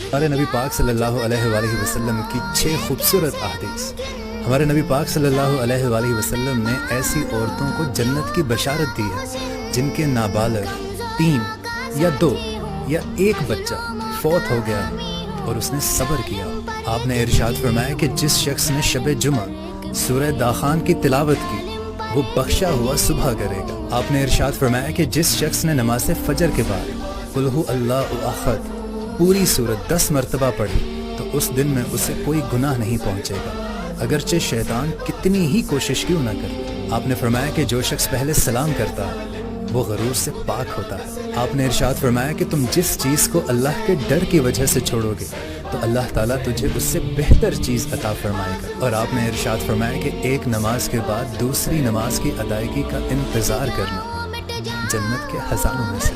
ہمارے نبی پاک صلی اللہ علیہ وآلہ وسلم کی 6 خوبصورت احادیث۔ ہمارے نبی پاک صلی اللہ علیہ وآلہ وسلم نے ایسی عورتوں کو جنت کی بشارت دی ہے جن کے نابالغ 3 یا 2 یا 1 بچہ فوت ہو گیا اور اس نے صبر کیا۔ آپ نے ارشاد فرمایا کہ جس شخص نے شب جمعہ سورہ داخان کی تلاوت کی وہ بخشا ہوا صبح کرے گا۔ آپ نے ارشاد فرمایا کہ جس شخص نے نماز فجر کے بعد قل هو اللہ احد پوری سورت 10 مرتبہ پڑھی تو اس دن میں اسے کوئی گناہ نہیں پہنچے گا، اگرچہ شیطان کتنی ہی کوشش کیوں نہ کرے۔ آپ نے فرمایا کہ جو شخص پہلے سلام کرتا ہے وہ غرور سے پاک ہوتا ہے۔ آپ نے ارشاد فرمایا کہ تم جس چیز کو اللہ کے ڈر کی وجہ سے چھوڑو گے تو اللہ تعالیٰ تجھے اس سے بہتر چیز عطا فرمائے گا۔ اور آپ نے ارشاد فرمایا کہ ایک نماز کے بعد دوسری نماز کی ادائیگی کا انتظار کرنا جنت کے خزانوں میں سے